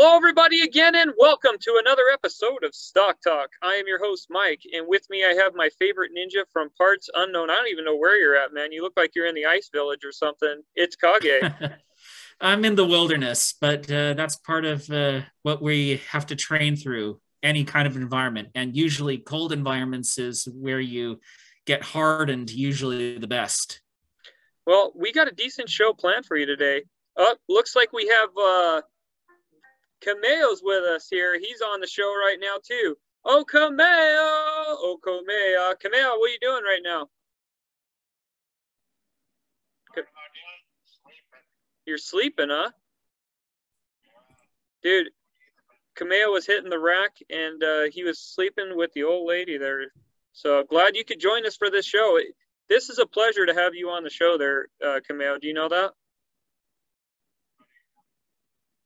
Hello, everybody, again, and welcome to another episode of Stock Talk. I am your host, Mike, and with me I have my favorite ninja from parts unknown. I don't even know where you're at, man. You look like you're in the ice village or something. It's Kage. I'm in the wilderness, but that's part of what we have to train through any kind of environment. And usually cold environments is where you get hardened, usually the best. Well, we got a decent show planned for you today. Looks like we have Kamayo's with us here. He's on the show right now, too. Oh, Kamayo! Oh, Kamayo. Kamayo, what are you doing right now? You're sleeping, huh? Dude, Kamayo was hitting the rack, and he was sleeping with the old lady there. So glad you could join us for this show. This is a pleasure to have you on the show there, Kamayo. Do you know that?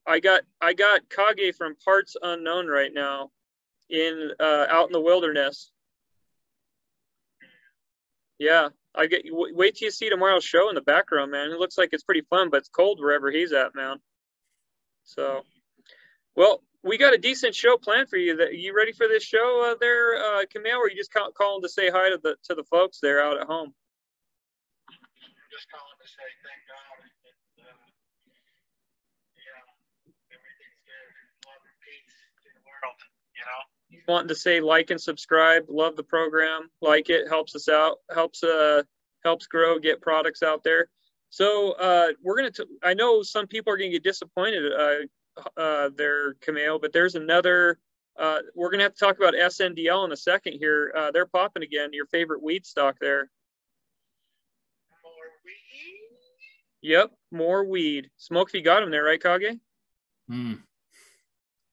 I got Kage from Parts Unknown right now in out in the wilderness. Yeah, wait till you see tomorrow's show in the background, man. It looks like it's pretty fun, but it's cold wherever he's at, man. So, well, we got a decent show planned for you. You ready for this show there, Kamayo, or you just calling to say hi to the folks there out at home? I'm just calling to say thank God. Everything's good. Love and peace in the world, you know? He's wanting to say like and subscribe, love the program, like it, helps us out, helps grow, get products out there. So I know some people are gonna get disappointed there, Kamayo, but there's another we're gonna have to talk about SNDL in a second here. They're popping again, your favorite weed stock there. More weed? Yep, more weed. Smoke if you got them there, right, Kage?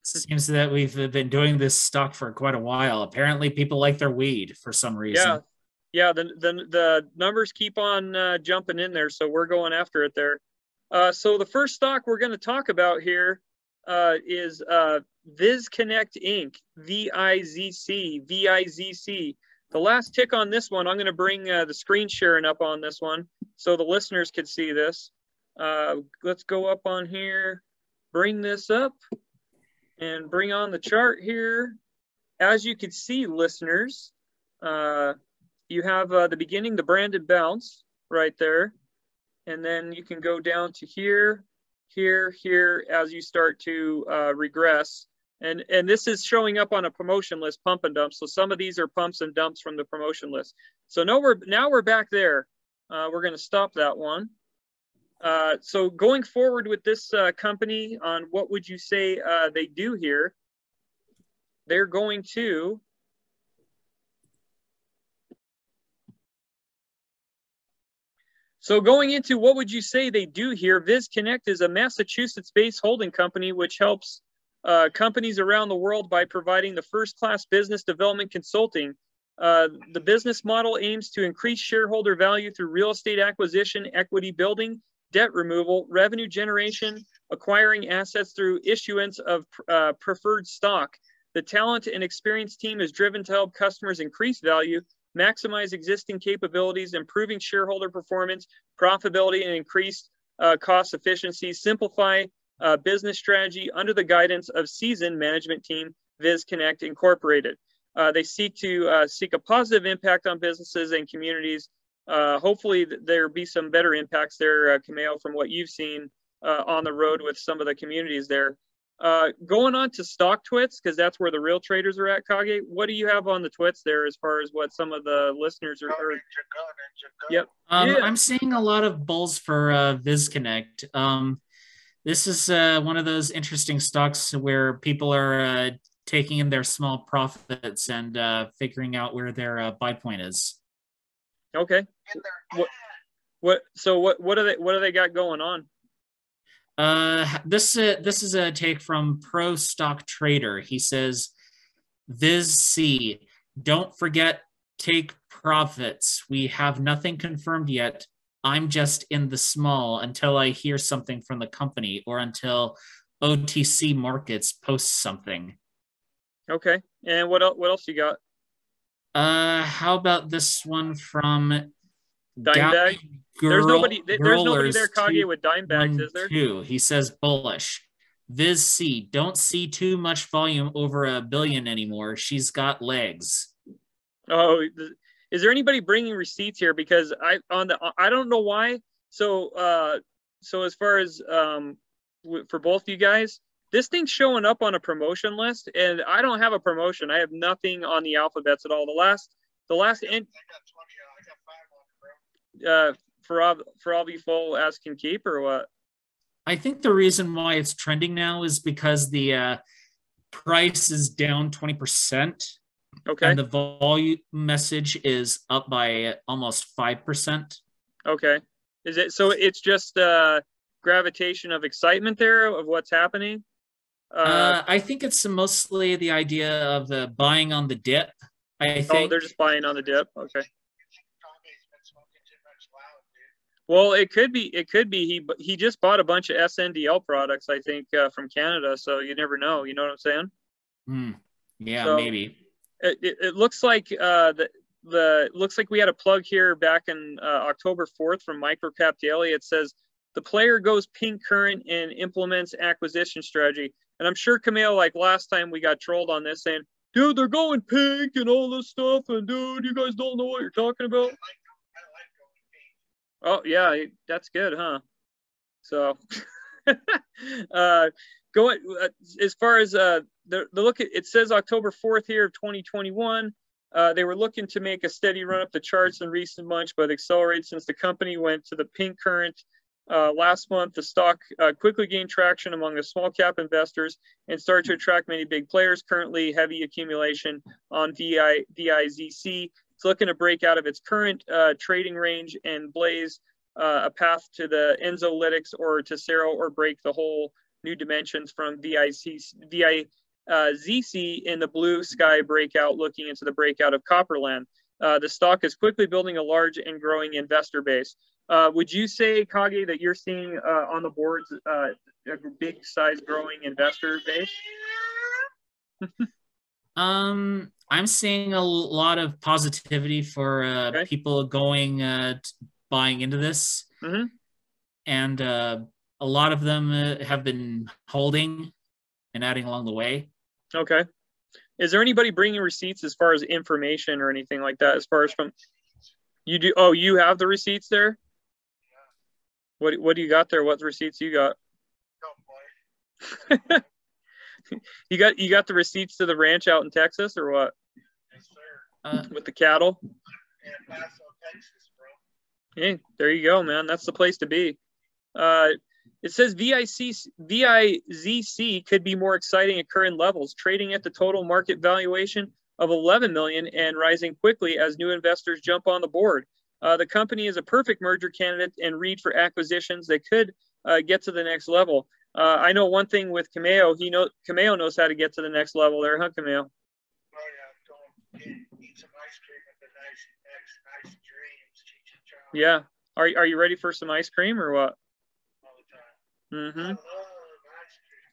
Seems that we've been doing this stock for quite a while. Apparently people like their weed for some reason. Yeah, the numbers keep on jumping in there, so we're going after it there. So the first stock we're going to talk about here is Vizconnect Inc, VIZC. The last tick on this one, I'm going to bring the screen sharing up on this one so the listeners could see this. Let's go up on here, bring this up, and bring on the chart here. As you can see, listeners, you have the beginning, the branded bounce right there. And then you can go down to here, here, as you start to regress. And this is showing up on a promotion list, pump and dump. So some of these are pumps and dumps from the promotion list. So now we're back there. We're going to stop that one. So going forward with this company on what would you say they do here, they're going to going into what would you say they do here, Vizconnect is a Massachusetts-based holding company which helps companies around the world by providing the first-class business development consulting. The business model aims to increase shareholder value through real estate acquisition, equity building, debt removal, revenue generation, acquiring assets through issuance of preferred stock. The talent and experienced team is driven to help customers increase value, maximize existing capabilities, improving shareholder performance, profitability, and increased cost efficiency, simplify business strategy under the guidance of seasoned management team, Vizconnect Incorporated. They seek a positive impact on businesses and communities. Hopefully there be some better impacts there, Kamayo, from what you've seen on the road with some of the communities there. Going on to stock twits, because that's where the real traders are at, Kage. What do you have on the twits there as far as what some of the listeners are? Yep. I'm seeing a lot of bulls for Vizconnect. This is one of those interesting stocks where people are taking in their small profits and figuring out where their buy point is. Okay. What do they got going on? This is a take from Pro Stock Trader. He says, VIZC, don't forget, take profits. We have nothing confirmed yet. I'm just in the small until I hear something from the company or until OTC Markets posts something. Okay. And what else you got? How about this one from Dime Bag? There's nobody there, Kage, with dime bags, is there? He says bullish. VIZC, don't see too much volume over 1 billion anymore. She's got legs. Oh, is there anybody bringing receipts here? Because I don't know why. So so as far as for both of you guys, this thing's showing up on a promotion list, and I don't have a promotion. I have nothing on the alphabets at all. The last I got 20. I got 5 on it, bro. for all be full as can keep or what? I think the reason why it's trending now is because the price is down 20%. Okay. And the volume message is up by almost 5%. Okay. Is it so? It's just gravitation of excitement there of what's happening. I think it's mostly the idea of buying on the dip. I think. Oh, they're just buying on the dip. Okay. Well, it could be. It could be he just bought a bunch of SNDL products, I think, from Canada. So you never know. You know what I'm saying? Yeah, so maybe. It looks like looks like we had a plug here back in October 4th from Microcap Daily. It says the player goes pink current and implements acquisition strategy. And I'm sure Kamayo, like last time, we got trolled on this saying, "Dude, they're going pink and all this stuff, and dude, you guys don't know what you're talking about." Oh yeah, that's good, huh? So, going as far as the look at it says October 4th here of 2021. They were looking to make a steady run up the charts in recent months, but accelerate since the company went to the pink current last month. The stock quickly gained traction among the small cap investors and started to attract many big players. Currently, heavy accumulation on VIZC. It's looking to break out of its current trading range and blaze a path to the Enzolytics or Tesoro or break the whole new dimensions from VIZC in the blue sky breakout, looking into the breakout of Copperland. The stock is quickly building a large and growing investor base. Would you say, Kage, that you're seeing on the boards a big size growing investor base? I'm seeing a lot of positivity for people going buying into this, and a lot of them have been holding and adding along the way. Okay. Is there anybody bringing receipts as far as information or anything like that? As far as from you do? Oh, you have the receipts there. What do you got there? What receipts you got? Oh, boy. You got the receipts to the ranch out in Texas or what? Yes, sir. With the cattle? Yeah, Paso, Texas, bro. Hey, there you go, man. That's the place to be. It says VIZC could be more exciting at current levels, trading at the total market valuation of 11 million and rising quickly as new investors jump on the board. The company is a perfect merger candidate and read for acquisitions that could get to the next level. I know one thing with Kamayo, Kamayo knows how to get to the next level there, huh, Kamayo? Oh yeah, go eat some ice cream with the nice dreams. Yeah. Are you ready for some ice cream or what? All the time.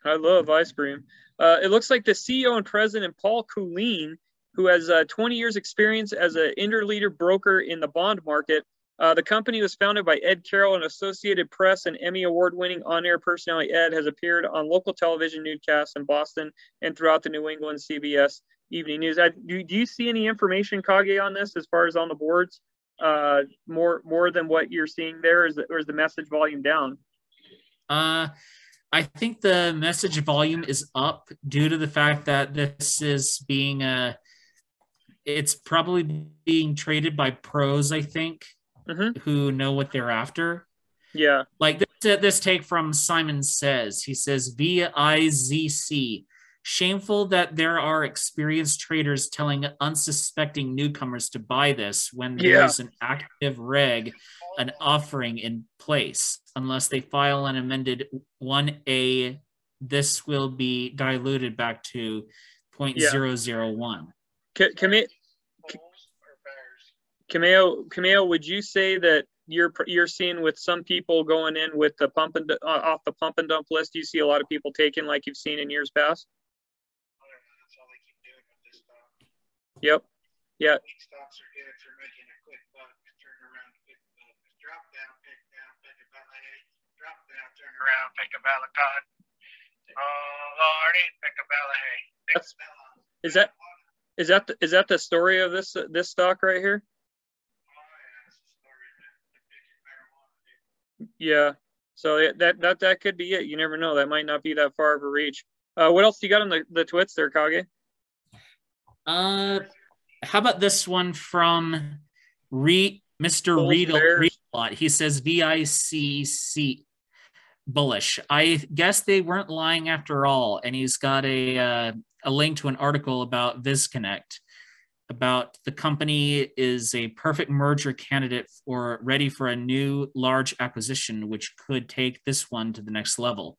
I love ice cream. It looks like the CEO and president, Paul Kulin, who has 20 years experience as an interleader broker in the bond market. The company was founded by Ed Carroll, an Associated Press and Emmy Award-winning on-air personality. Ed has appeared on local television newscasts in Boston and throughout the New England CBS Evening News. Do you see any information, Kage, on this as far as on the boards? More than what you're seeing there, or is the message volume down? I think the message volume is up due to the fact that this is being it's probably being traded by pros, I think, who know what they're after. Yeah. Like this take from Simon Says. He says, VIZC. Shameful that there are experienced traders telling unsuspecting newcomers to buy this when there's an active reg, an offering in place. Unless they file an amended 1A, this will be diluted back to 0.001. Kamayo, would you say that you're seeing with some people going in with the pump and off the pump and dump list? You see a lot of people taking like you've seen in years past. That's all they keep doing with this stock. Yep. Yeah. Weak stocks are good for making a quick buck. Turn around, drop down, pick down, pick a value. Drop down, turn around, pick a value. Lord, pick a belly. Is that the story of this stock right here? Yeah. So that could be it. You never know. That might not be that far of a reach. What else do you got on the twits there, Kage? How about this one from Mr. Readalot? He says VICC bullish. I guess they weren't lying after all. And he's got a link to an article about Vizconnect, about the company is a perfect merger candidate or ready for a new large acquisition, which could take this one to the next level.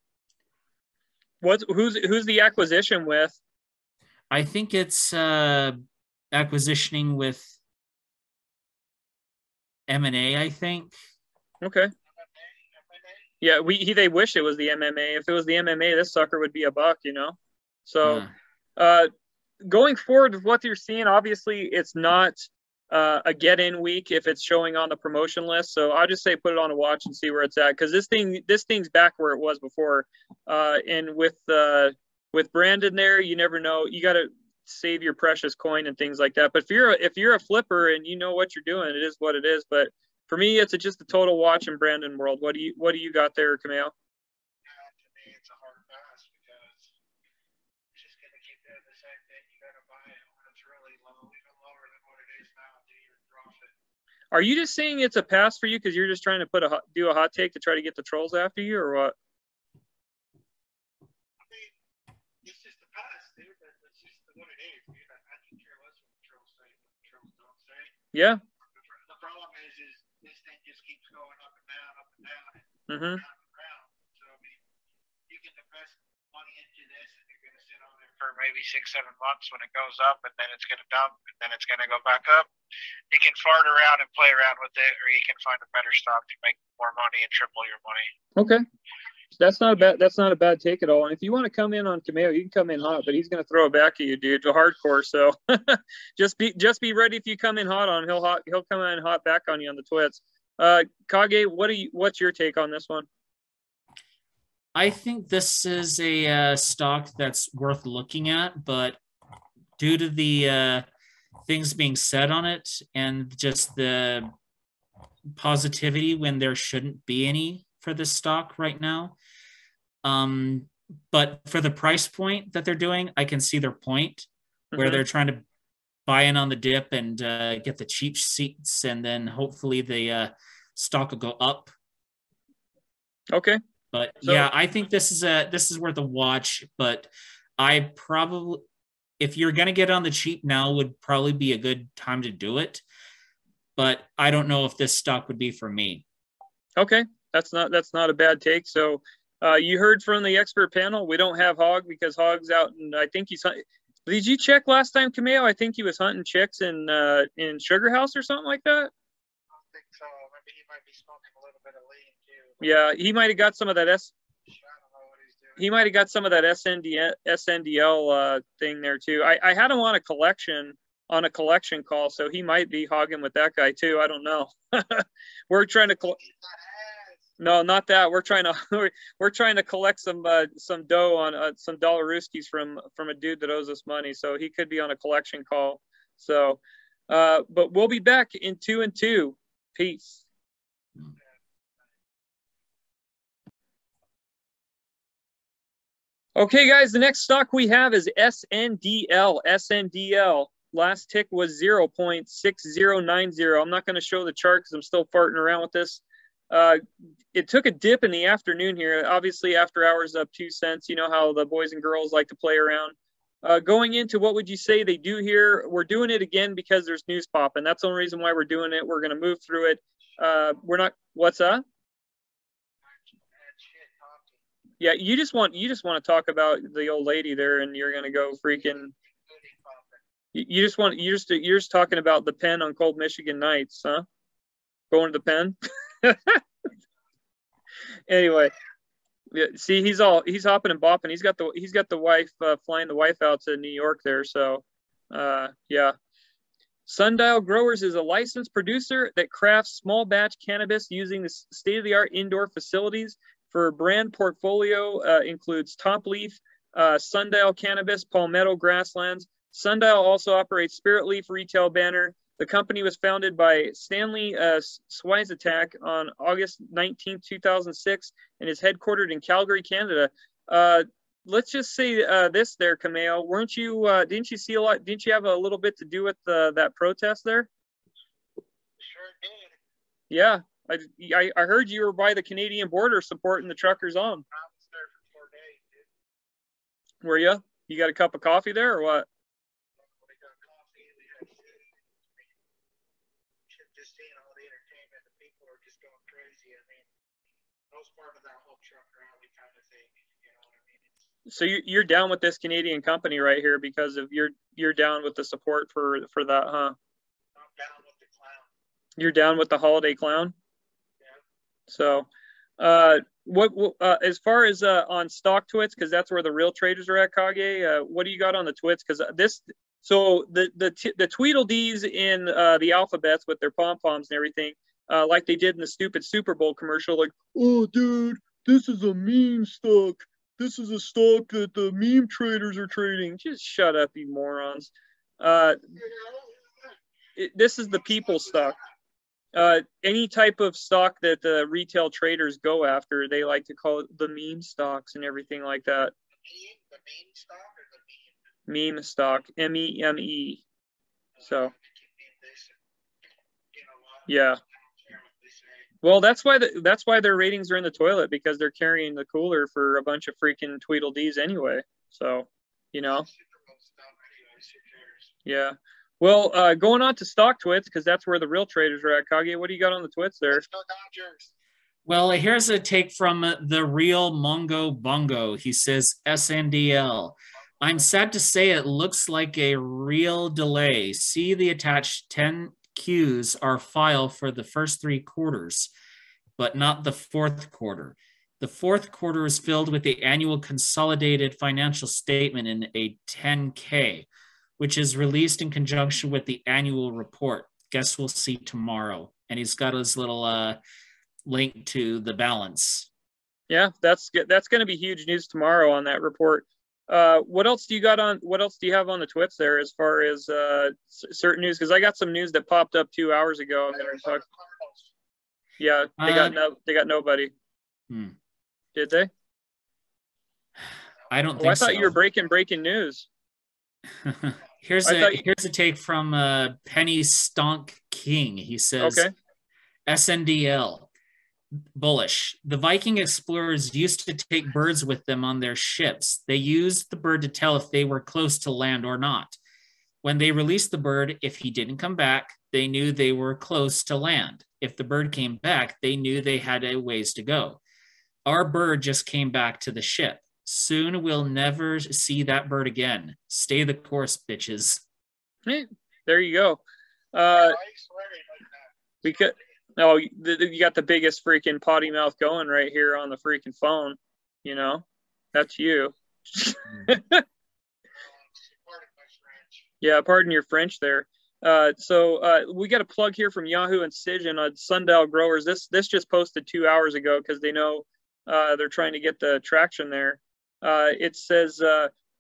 Who's the acquisition with? I think it's acquisitioning with M&A, I think. Okay. Yeah, they wish it was the MMA. If it was the MMA, this sucker would be a buck, you know? So going forward with what you're seeing, obviously it's not a get-in week if it's showing on the promotion list. So I'll just say put it on a watch and see where it's at, because this thing's back where it was before. And with Brandon there, you never know. You got to save your precious coin and things like that. But if you're a flipper and you know what you're doing, it is what it is. But for me, it's just a total watch in Brandon world. What do you got there, Kamayo? To me, it's a hard pass because it's just going to keep doing the same thing. You got to buy it when it's really low, even lower than what it is now to even profit. Are you just saying it's a pass for you because you're just trying to do a hot take to try to get the trolls after you, or what? I mean, it's just a pass, dude. That's just what it is, dude. I can care less what the trolls say, what the trolls don't say. Yeah. The problem is this thing just keeps going up and down, Mm-hmm. down and around. So, I mean, you can invest money into this and you're going to sit on it for maybe 6-7 months when it goes up, and then it's going to dump, and then it's going to go back up. You can fart around and play around with it, or you can find a better stock to make more money and triple your money. Okay. That's not a bad take at all. And if you want to come in on Kamayo, you can come in hot, but he's going to throw it back at you, dude, to hardcore. So just be ready. If you come in hot on him, he'll come in hot back on you on the twits. Kage, what's your take on this one? I think this is a stock that's worth looking at, but due to the things being said on it and just the positivity when there shouldn't be any for this stock right now. But for the price point that they're doing, I can see their point where they're trying to buy in on the dip and get the cheap seats, and then hopefully the stock will go up. Okay. But yeah, I think this is worth a watch, but I probably, if you're going to get on the cheap now, would probably be a good time to do it. But I don't know if this stock would be for me. Okay. That's not a bad take. So you heard from the expert panel. We don't have Hog because Hog's out, and I think he's hunting. Did you check last time, Kamayo? I think he was hunting chicks in Sugar House or something like that. I don't think so. Maybe he might be smoking a little bit of lean too. Yeah, he might have got some of that I don't know what he's doing. He might have got some of that SNDL thing there too. I had him on a collection call, so he might be hogging with that guy too. I don't know. We're trying to no, not that. We're trying to collect some dough on some dollarooskies from a dude that owes us money. So he could be on a collection call. So, but we'll be back in 2 and 2. Peace. Okay, guys, the next stock we have is SNDL. SNDL. Last tick was 0.6090. I'm not going to show the chart because I'm still farting around with this. It took a dip in the afternoon here. Obviously, after hours up 2 cents. You know how the boys and girls like to play around. Going into what would you say they do here? We're doing it again because there's news popping. That's the only reason why we're doing it. We're going to move through it. We're not. What's that? Yeah, you just want to talk about the old lady there, and you're going to go freaking. You're just talking about the pen on Cold Michigan nights, huh? Going to the pen. Anyway, yeah, see, he's hopping and bopping. He's got the wife flying the wife out to New York there. So, yeah. Sundial Growers is a licensed producer that crafts small batch cannabis using the state-of-the-art indoor facilities. For brand portfolio includes Top Leaf, Sundial Cannabis, Palmetto Grasslands. Sundial also operates Spirit Leaf retail banner. The company was founded by Stanley Swiatek on August 19, 2006, and is headquartered in Calgary, Canada. Let's just say this there, Kamayo. Weren't you? Didn't you see a lot? Didn't you have a little bit to do with that protest there? Sure did. Yeah, I heard you were by the Canadian border supporting the truckers on. I was there for 4 days, dude. Were you? You got a cup of coffee there or what? We got coffee, we had food. Just seeing all the entertainment, the people are just going crazy. I mean, that was part of that whole truck rally kind of thing. You know what I mean? So you're down with this Canadian company right here because of you're down with the support for that, huh? I'm down with the clown. You're down with the holiday clown. Yeah. So, what as far as on stock twits, because that's where the real traders are at, Kage. What do you got on the twits? Because the Tweedledees in the alphabets with their pom poms and everything, like they did in the stupid Super Bowl commercial, like, oh dude, this is a meme stock. This is a stock that the meme traders are trading. Just shut up, you morons. This is the people stock. Any type of stock that the retail traders go after, they like to call it the meme stocks and everything like that. The meme stock or the meme? Meme stock, MEME. So, yeah. Well, that's why their ratings are in the toilet, because they're carrying the cooler for a bunch of freaking Tweedledees anyway. So, you know. Yeah. Well, going on to stock twits, because that's where the real traders are at. Kage, what do you got on the twits there? Well, here's a take from the real Mongo Bongo. He says, SNDL. I'm sad to say it looks like a real delay. See the attached 10 Qs are file for the first 3 quarters, but not the 4th quarter. The 4th quarter is filled with the annual consolidated financial statement in a 10K, which is released in conjunction with the annual report. Guess we'll see tomorrow. And he's got his little link to the balance. Yeah, that's good. That's going to be huge news tomorrow on that report. What else do you got on? What else do you have on the twits there as far as certain news? Because I got some news that popped up 2 hours ago. I'm going to talk. Yeah, they got nobody. Did they? I don't think I thought so. you were breaking news. Here's a take from Penny Stonk King. He says, okay. SNDL. Bullish. The Viking explorers used to take birds with them on their ships. They used the bird to tell if they were close to land or not. When they released the bird, if he didn't come back, they knew they were close to land. If the bird came back, they knew they had a ways to go. Our bird just came back to the ship. Soon we'll never see that bird again. Stay the course, bitches. Hey, there you go. You got the biggest freaking potty mouth going right here on the freaking phone. You know, that's you. Yeah, pardon your French there. So we got a plug here from Yahoo Incision on Sundial Growers. This just posted 2 hours ago because they know they're trying to get the traction there. It says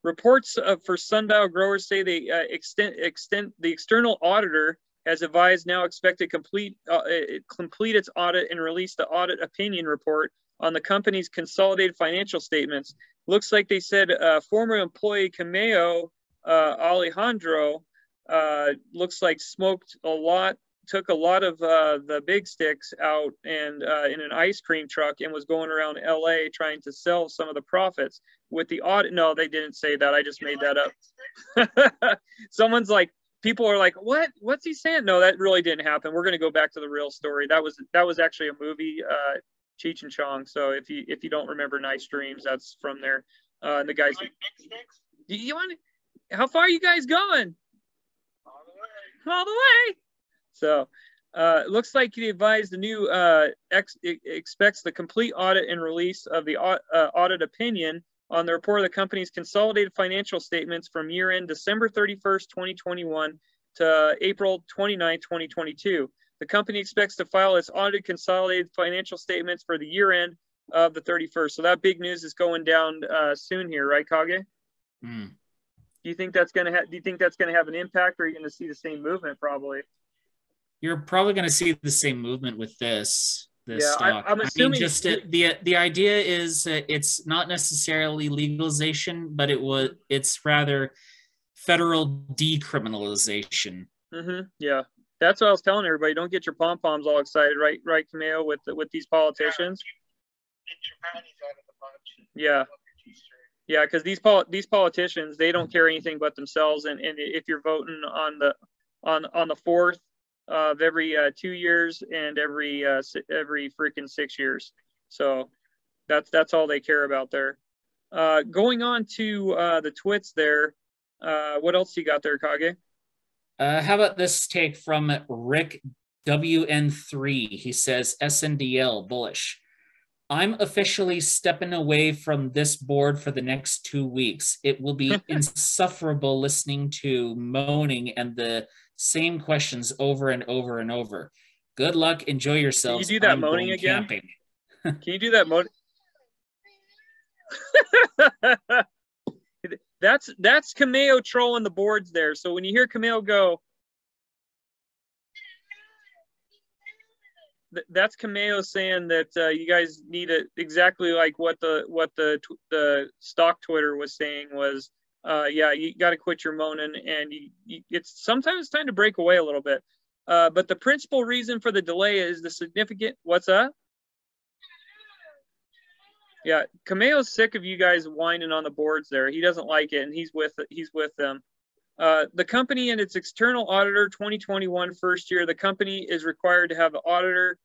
reports for Sundial Growers say they extend the external auditor has advised now expect to complete its audit and release the audit opinion report on the company's consolidated financial statements. Looks like they said former employee Kamayo Alejandro looks like took a lot of the big sticks out and in an ice cream truck and was going around LA trying to sell some of the profits with the audit. No, they didn't say that. I just made that up. Someone's like, people are like, what's he saying? No, that really didn't happen. We're going to go back to the real story. That was actually a movie, Cheech and Chong. So if you don't remember Nice Dreams, that's from there. The guys, how far are you guys going? All the way. So it looks like he advised the new expects the complete audit and release of the audit opinion on the report of the company's consolidated financial statements from year-end December 31st, 2021 to April 29th, 2022. The company expects to file its audited consolidated financial statements for the year-end of the 31st. So that big news is going down soon here, right, Kage? Mm. Do you think that's going to have an impact, or are you going to see the same movement? Probably. You're probably going to see the same movement with this stock. I'm assuming the idea is it's not necessarily legalization, but it's rather federal decriminalization. Mm-hmm. Yeah, that's what I was telling everybody. Don't get your pom poms all excited, right, Kamayo, with these politicians. Get your panties out of the bunch. Yeah. Yeah, because these politicians, they don't care anything but themselves, and if you're voting on the 4th of every 2 years and every freaking 6 years, so that's all they care about there. Going on to the twits there, what else you got there, Kage? How about this take from Rick WN3? He says SNDL bullish. I'm officially stepping away from this board for the next 2 weeks. It will be insufferable listening to moaning and the same questions over and over and over. Good luck. Enjoy yourselves. Can you do that moaning again? Camping. Can you do that moaning? That's Kamayo trolling the boards there. So when you hear Kamayo go, that's Kamayo saying that you guys need it exactly like what the stock Twitter was saying was, yeah, you got to quit your moaning, and it's sometimes time to break away a little bit. But the principal reason for the delay is the significant. What's that? Yeah, Kamayo's sick of you guys whining on the boards there. He doesn't like it, and he's with them. The company and its external auditor 2021 first year, the company is required to have the auditor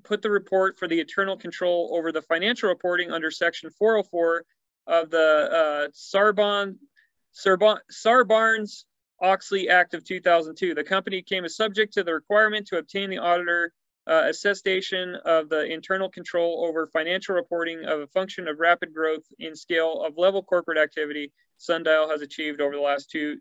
put the report for the internal control over the financial reporting under Section 404 of the Sarbanes-Oxley Act of 2002. The company came as subject to the requirement to obtain the auditor attestation of the internal control over financial reporting of a function of rapid growth in scale of level corporate activity Sundial has achieved over the last two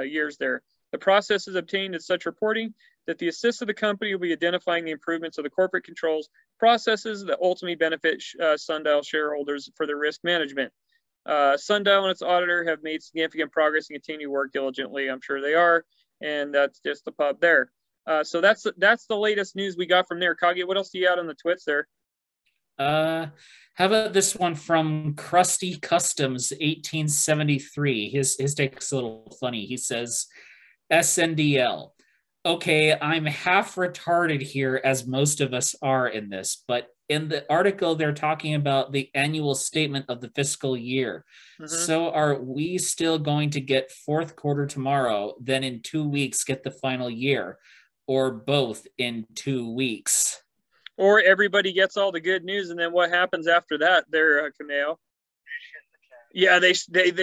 years there. The process is obtained as such reporting that the assist of the company will be identifying the improvements of the corporate controls processes that ultimately benefit Sundial shareholders for their risk management. Sundial and its auditor have made significant progress and continue to work diligently. I'm sure they are, and that's just the pub there. So that's the latest news we got from there. Kage, what else do you got on the twits there? How about this one from Krusty Customs 1873? His take's a little funny. He says, SNDL. Okay, I'm half retarded here, as most of us are in this, but in the article, they're talking about the annual statement of the fiscal year. Mm-hmm. So are we still going to get fourth quarter tomorrow, then in 2 weeks get the final year, or both in 2 weeks? Or everybody gets all the good news, and then what happens after that there, Kamayo? Yeah, they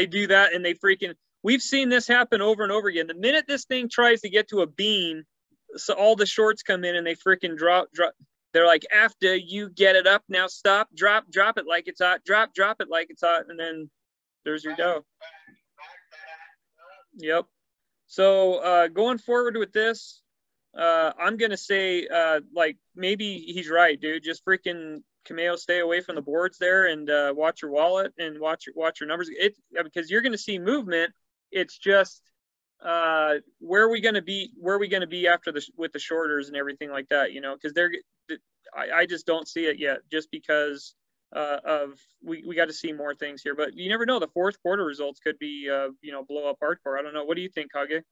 do that, and they freaking... We've seen this happen over and over again. The minute this thing tries to get to a bean, so all the shorts come in and they freaking drop. They're like, after you get it up, now stop, drop it like it's hot, drop it like it's hot, and then there's your dough. Yep. So going forward with this, I'm going to say, like, maybe he's right, dude. Just freaking Kamayo, stay away from the boards there and watch your wallet and watch your numbers. Because you're going to see movement. It's just where are we going to be after with the shorters and everything like that, you know, because I just don't see it yet, just because we got to see more things here. But you never know, the fourth quarter results could be blow up hardcore. I don't know. What do you think, Kage?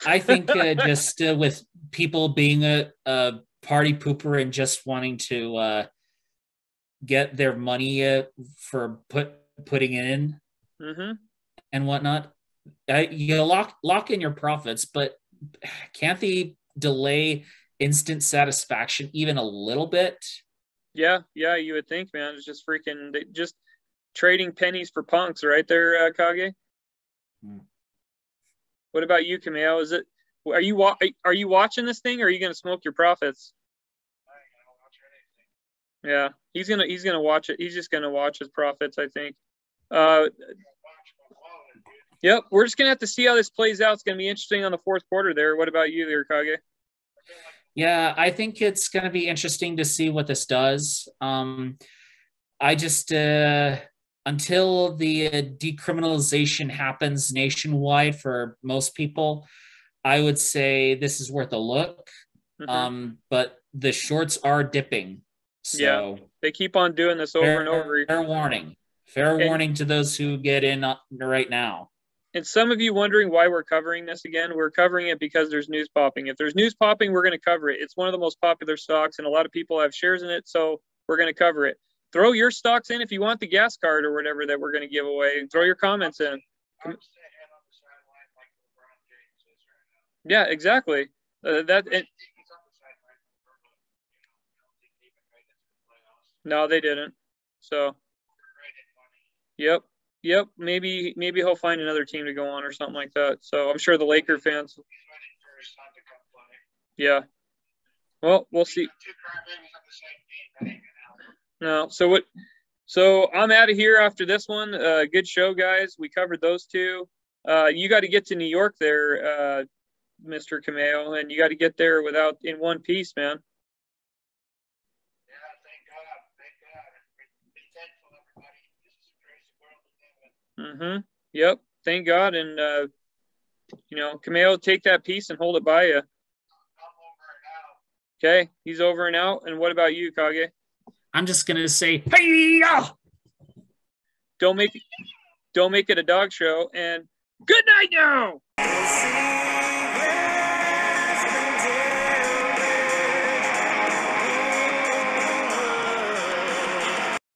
I think just with people being a party pooper and just wanting to get their money for putting in mm-hmm. and whatnot, you lock in your profits, but can't they delay instant satisfaction even a little bit? Yeah, you would think, man. It's just freaking just trading pennies for punks right there, Kage. What about you, Kamayo? Are you watching this thing, or are you gonna smoke your profits? I ain't gonna watch anything. Yeah, he's gonna watch it. He's just gonna watch his profits, I think. Yep, we're just gonna have to see how this plays out. It's gonna be interesting on the fourth quarter there. What about you there, Kage? Yeah, I think it's going to be interesting to see what this does. I just, until the decriminalization happens nationwide for most people, I would say this is worth a look. But the shorts are dipping. So yeah, they keep on doing this over and over. Fair warning. Fair warning to those who get in right now. And some of you wondering why we're covering this again, we're covering it because there's news popping. If there's news popping, we're going to cover it. It's one of the most popular stocks, and a lot of people have shares in it, so we're going to cover it. Throw your stocks in if you want the gas card or whatever that we're going to give away. Throw your comments in. Yeah, exactly. No, they didn't. So, yep. Maybe he'll find another team to go on or something like that. So I'm sure the Laker fans. Yeah. Well, we'll see. No. So I'm out of here after this one. Good show, guys. We covered those two. You got to get to New York there, Mr. Kamayo, and you got to get there in one piece, man. Yep. Thank God. And, Kamayo, take that piece and hold it by you. Okay. He's over and out. And what about you, Kage? I'm just going to say, hey-ya! Don't make it a dog show. And good night now.